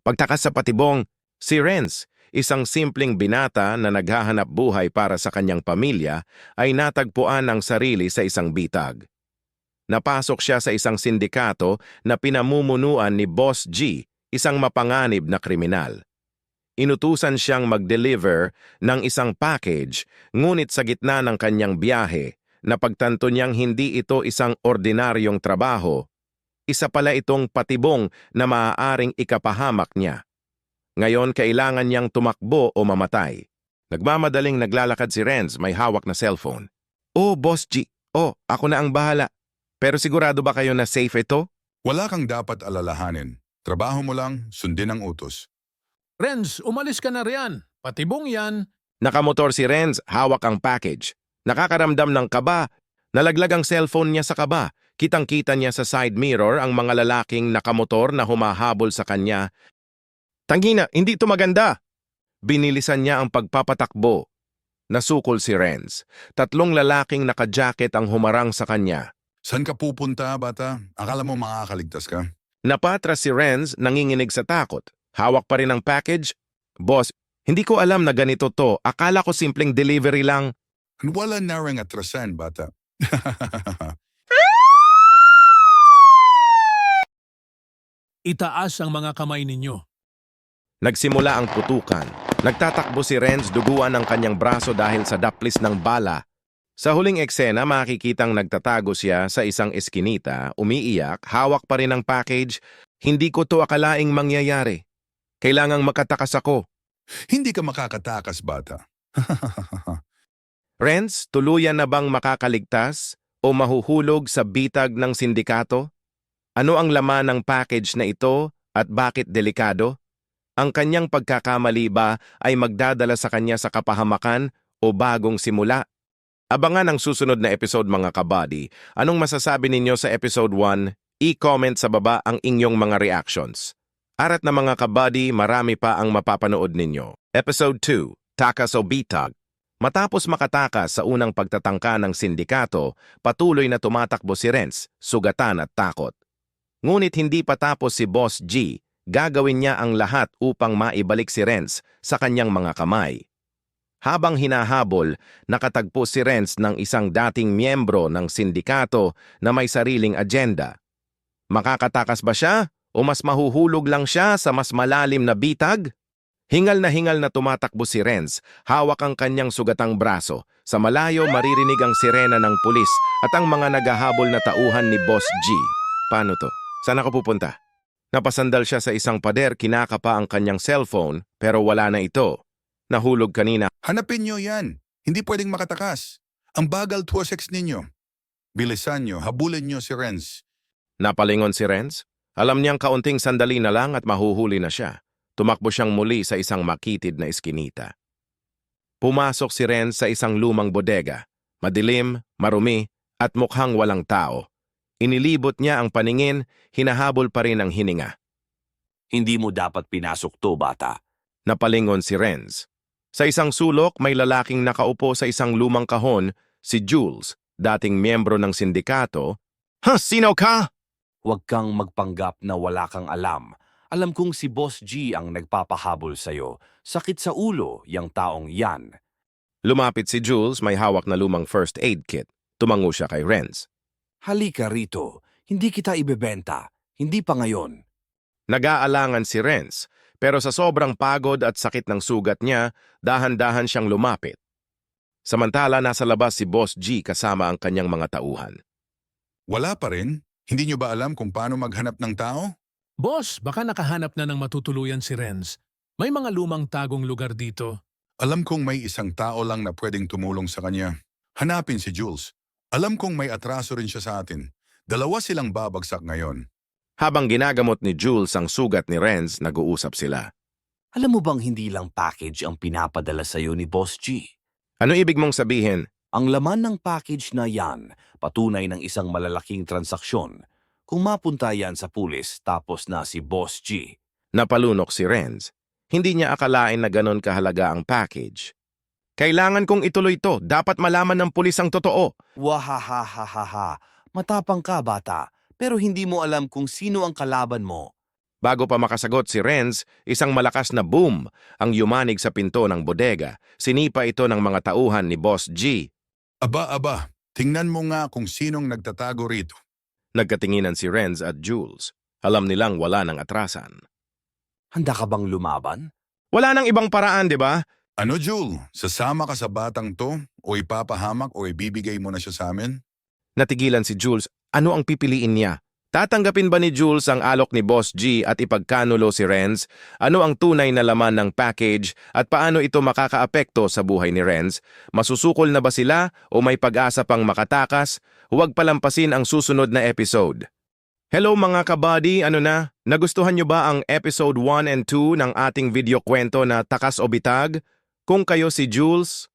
Pagtakas sa patibong, si Renz, isang simpleng binata na naghahanap buhay para sa kanyang pamilya, ay natagpuan ang sarili sa isang bitag. Napasok siya sa isang sindikato na pinamumunuan ni Boss G, isang mapanganib na kriminal. Inutusan siyang mag-deliver ng isang package, ngunit sa gitna ng kanyang biyahe, napagtanto niyang hindi ito isang ordinaryong trabaho. Isa pala itong patibong na maaaring ikapahamak niya. Ngayon kailangan niyang tumakbo o mamatay. Nagmamadaling naglalakad si Renz, may hawak na cellphone. "Oh, Boss G. Oh, ako na ang bahala. Pero sigurado ba kayo na safe ito?" Wala kang dapat alalahanin. Trabaho mo lang, sundin ang utos. Renz, umalis ka na riyan. Patibong yan. Nakamotor si Renz, hawak ang package. Nakakaramdam ng kaba. Nalaglag ang cellphone niya sa kaba. Kitang-kita niya sa side mirror ang mga lalaking nakamotor na humahabol sa kanya. "Tangina, hindi ito maganda!" Binilisan niya ang pagpapatakbo. Nasukol si Renz. 3 lalaking naka-jacket ang humarang sa kanya. Saan ka pupunta, bata? Akala mo makakaligtas ka? Napatras si Renz, nanginginig sa takot. Hawak pa rin ang package. "Boss, hindi ko alam na ganito to. Akala ko simpleng delivery lang." Wala na rin atrasan, bata. Itaas ang mga kamay ninyo. Nagsimula ang putukan. Nagtatakbo si Renz, duguan ang kanyang braso dahil sa daplis ng bala. Sa huling eksena, makikitang nagtatago siya sa isang eskinita, umiiyak, hawak pa rin ang package. "Hindi ko to akalaing mangyayari. Kailangang makatakas ako." Hindi ka makakatakas, bata. Renz, tuluyan na bang makakaligtas o mahuhulog sa bitag ng sindikato? Ano ang laman ng package na ito at bakit delikado? Ang kanyang pagkakamali ba ay magdadala sa kanya sa kapahamakan o bagong simula? Abangan ang susunod na episode mga kabady. Anong masasabi ninyo sa episode 1? I-comment sa baba ang inyong mga reactions. Arat na mga kabady, marami pa ang mapapanood ninyo. Episode 2, Takas o Bitag. Matapos makatakas sa unang pagtatangka ng sindikato, patuloy na tumatakbo si Renz, sugatan at takot. Ngunit hindi pa tapos si Boss G, gagawin niya ang lahat upang maibalik si Renz sa kanyang mga kamay. Habang hinahabol, nakatagpo si Renz ng isang dating miyembro ng sindikato na may sariling agenda. Makakatakas ba siya o mas mahuhulog lang siya sa mas malalim na bitag? Hingal na tumatakbo si Renz, hawak ang kanyang sugatang braso. Sa malayo maririnig ang sirena ng pulis at ang mga naghahabol na tauhan ni Boss G. Paano to? Saan ako pupunta? Napasandal siya sa isang pader, kinakapa ang kanyang cellphone pero wala na ito. Nahulog kanina. Hanapin nyo yan. Hindi pwedeng makatakas. Ang bagal 2-6 ninyo. Bilisan nyo, habulin nyo si Renz. Napalingon si Renz. Alam niyang kaunting sandali na lang at mahuhuli na siya. Tumakbo siyang muli sa isang makitid na eskinita. Pumasok si Renz sa isang lumang bodega. Madilim, marumi, at mukhang walang tao. Inilibot niya ang paningin, hinahabol pa rin ang hininga. Hindi mo dapat pinasok to, bata. Napalingon si Renz. Sa isang sulok, may lalaking nakaupo sa isang lumang kahon, si Jules, dating miyembro ng sindikato. "Ha, sino ka?" Huwag kang magpanggap na wala kang alam. Alam kong si Boss G ang nagpapahabol sa'yo. Sakit sa ulo, yang taong yan. Lumapit si Jules, may hawak na lumang first aid kit. Tumango siya kay Renz. Halika rito. Hindi kita ibebenta. Hindi pa ngayon. Nag-aalangan si Renz, pero sa sobrang pagod at sakit ng sugat niya, dahan-dahan siyang lumapit. Samantala, nasa labas si Boss G kasama ang kanyang mga tauhan. Wala pa rin? Hindi nyo ba alam kung paano maghanap ng tao? Boss, baka nakahanap na ng matutuluyan si Renz. May mga lumang tagong lugar dito. Alam kong may isang tao lang na pwedeng tumulong sa kanya. Hanapin si Jules. Alam kong may atraso rin siya sa atin. 2 silang babagsak ngayon. Habang ginagamot ni Jules ang sugat ni Renz, nag-uusap sila. Alam mo bang hindi lang package ang pinapadala sa'yo ni Boss G? Ano ibig mong sabihin? Ang laman ng package na yan, patunay ng isang malalaking transaksyon. Kung mapunta yan sa pulis, tapos na si Boss G. Napalunok si Renz. Hindi niya akalain na ganon kahalaga ang package. "Kailangan kong ituloy to. Dapat malaman ng pulis ang totoo." Wahahahaha. Matapang ka, bata. Pero hindi mo alam kung sino ang kalaban mo. Bago pa makasagot si Renz, isang malakas na boom ang yumanig sa pinto ng bodega. Sinipa ito ng mga tauhan ni Boss G. Aba, tingnan mo nga kung sinong nagtatago rito. Nagkatinginan si Renz at Jules. Alam nilang wala ng atrasan. Handa ka bang lumaban? Wala nang ibang paraan, di ba? Ano, Jul? Sasama ka sa batang to? O ipapahamak o ibibigay mo na siya sa amin? Natigilan si Jules. Ano ang pipiliin niya? Tatanggapin ba ni Jules ang alok ni Boss G at ipagkanulo si Renz? Ano ang tunay na laman ng package at paano ito makakaapekto sa buhay ni Renz? Masusukol na ba sila o may pag-asa pang makatakas? Huwag palampasin ang susunod na episode. Hello mga kabady, ano na? Nagustuhan nyo ba ang episode 1 and 2 ng ating video kwento na Takas o Bitag? Kung kayo si Jules,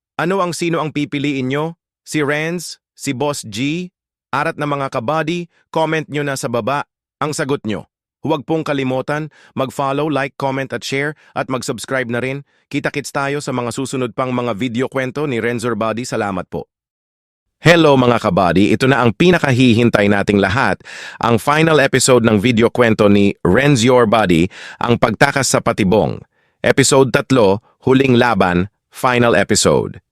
sino ang pipiliin nyo? Si Renz? Si Boss G? Arat na mga kabady, comment nyo na sa baba ang sagot nyo. Huwag pong kalimutan, mag-follow, like, comment at share at mag-subscribe na rin. Kita-kits tayo sa mga susunod pang mga video kwento ni Renz Body. Salamat po. Hello mga kabady, ito na ang pinakahihintay nating lahat, ang final episode ng video kwento ni Renz Your Body, ang pagtakas sa patibong. Episode 3, Huling Laban, final episode.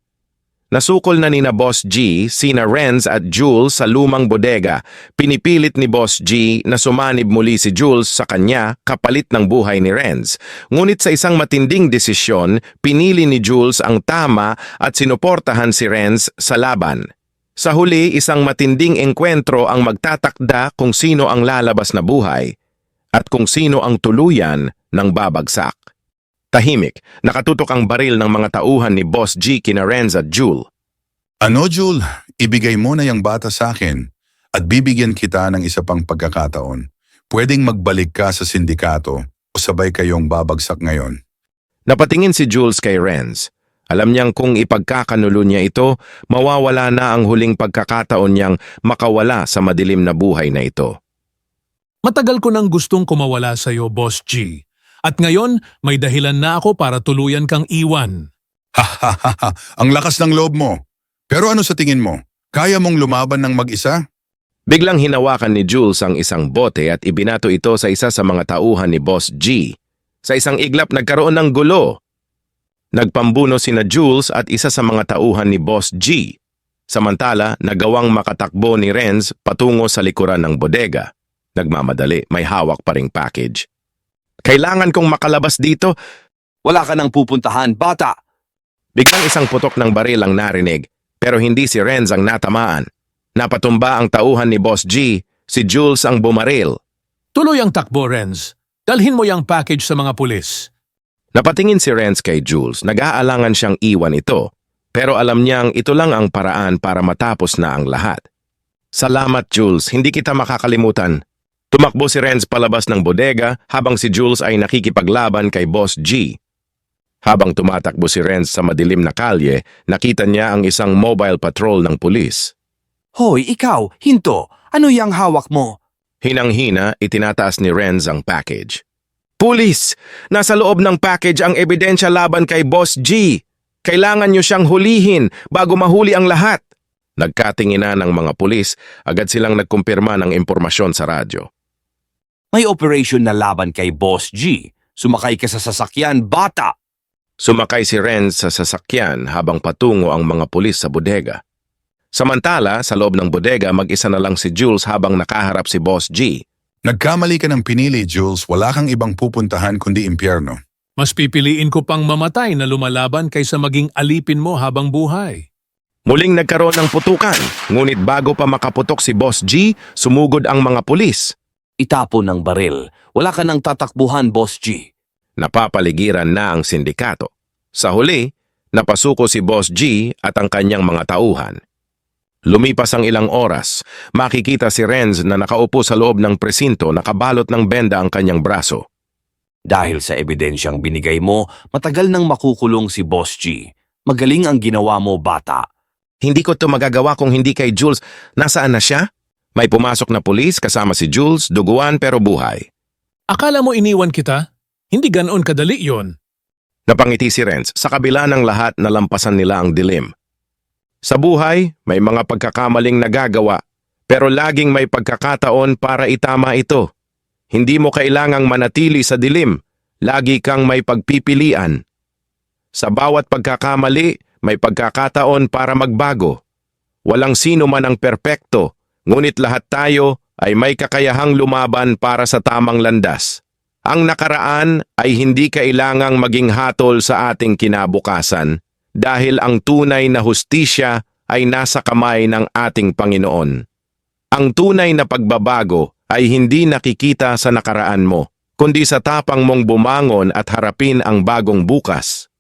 Nasukol na ni na Boss G, sina Renz at Jules sa lumang bodega. Pinipilit ni Boss G na sumanib muli si Jules sa kanya kapalit ng buhay ni Renz. Ngunit sa isang matinding desisyon, pinili ni Jules ang tama at sinuportahan si Renz sa laban. Sa huli, isang matinding engkwentro ang magtatakda kung sino ang lalabas na buhay at kung sino ang tuluyan ng babagsak. Tahimik, nakatutok ang baril ng mga tauhan ni Boss G kina Renz at Jul. Ano, Jul? Ibigay mo na yung bata sa akin at bibigyan kita ng isa pang pagkakataon. Pwedeng magbalik ka sa sindikato o sabay kayong babagsak ngayon. Napatingin si Jules kay Renz. Alam niyang kung ipagkakanulo niya ito, mawawala na ang huling pagkakataon niyang makawala sa madilim na buhay na ito. Matagal ko nang gustong kumawala sa iyo, Boss G. At ngayon, may dahilan na ako para tuluyan kang iwan. Ha, ang lakas ng loob mo. Pero ano sa tingin mo? Kaya mong lumaban ng mag-isa? Biglang hinawakan ni Jules ang isang bote at ibinato ito sa isa sa mga tauhan ni Boss G. Sa isang iglap nagkaroon ng gulo. Nagpambuno sina Jules at isa sa mga tauhan ni Boss G. Samantala, nagawang makatakbo ni Renz patungo sa likuran ng bodega. Nagmamadali, may hawak pa ring package. Kailangan kong makalabas dito. Wala ka nang pupuntahan, bata! Biglang isang putok ng baril ang narinig, pero hindi si Renz ang natamaan. Napatumba ang tauhan ni Boss G, si Jules ang bumaril. Tuloy ang takbo, Renz. Dalhin mo yung package sa mga pulis. Napatingin si Renz kay Jules, nag-aalangan siyang iwan ito, pero alam niyang ito lang ang paraan para matapos na ang lahat. Salamat Jules, hindi kita makakalimutan. Tumakbo si Renz palabas ng bodega habang si Jules ay nakikipaglaban kay Boss G. Habang tumatakbo si Renz sa madilim na kalye, nakita niya ang isang mobile patrol ng pulis. Hoy, ikaw, hinto! Ano yang hawak mo? Hinang-hina, itinataas ni Renz ang package. Pulis! Nasa loob ng package ang ebidensya laban kay Boss G. Kailangan niyo siyang hulihin bago mahuli ang lahat. Nagkatingina ng mga pulis, agad silang nagkumpirma ng impormasyon sa radyo. May operation na laban kay Boss G. Sumakay ka sa sasakyan, bata! Sumakay si Renz sa sasakyan habang patungo ang mga pulis sa bodega. Samantala, sa loob ng bodega, mag-isa na lang si Jules habang nakaharap si Boss G. Nagkamali ka ng pinili, Jules. Wala kang ibang pupuntahan kundi impyerno. Mas pipiliin ko pang mamatay na lumalaban kaysa maging alipin mo habang buhay. Muling nagkaroon ng putukan, ngunit bago pa makaputok si Boss G, sumugod ang mga pulis. Itapon ng baril. Wala ka nang tatakbuhan, Boss G. Napapaligiran na ang sindikato. Sa huli, napasuko si Boss G at ang kanyang mga tauhan. Lumipas ang ilang oras, makikita si Renz na nakaupo sa loob ng presinto, nakabalot ng benda ang kanyang braso. Dahil sa ebidensyang binigay mo, matagal nang makukulong si Boss G. Magaling ang ginawa mo, bata. Hindi ko ito magagawa kung hindi kay Jules. Nasaan na siya? May pumasok na pulis kasama si Jules, duguan pero buhay. Akala mo iniwan kita? Hindi ganoon kadali yon. Napangiti si Renz, sa kabila ng lahat nalampasan nila ang dilim. Sa buhay, may mga pagkakamaling nagagawa, pero laging may pagkakataon para itama ito. Hindi mo kailangang manatili sa dilim. Lagi kang may pagpipilian. Sa bawat pagkakamali, may pagkakataon para magbago. Walang sino man ang perpekto, ngunit lahat tayo ay may kakayahang lumaban para sa tamang landas. Ang nakaraan ay hindi kailangang maging hatol sa ating kinabukasan dahil ang tunay na hustisya ay nasa kamay ng ating Panginoon. Ang tunay na pagbabago ay hindi nakikita sa nakaraan mo, kundi sa tapang mong bumangon at harapin ang bagong bukas.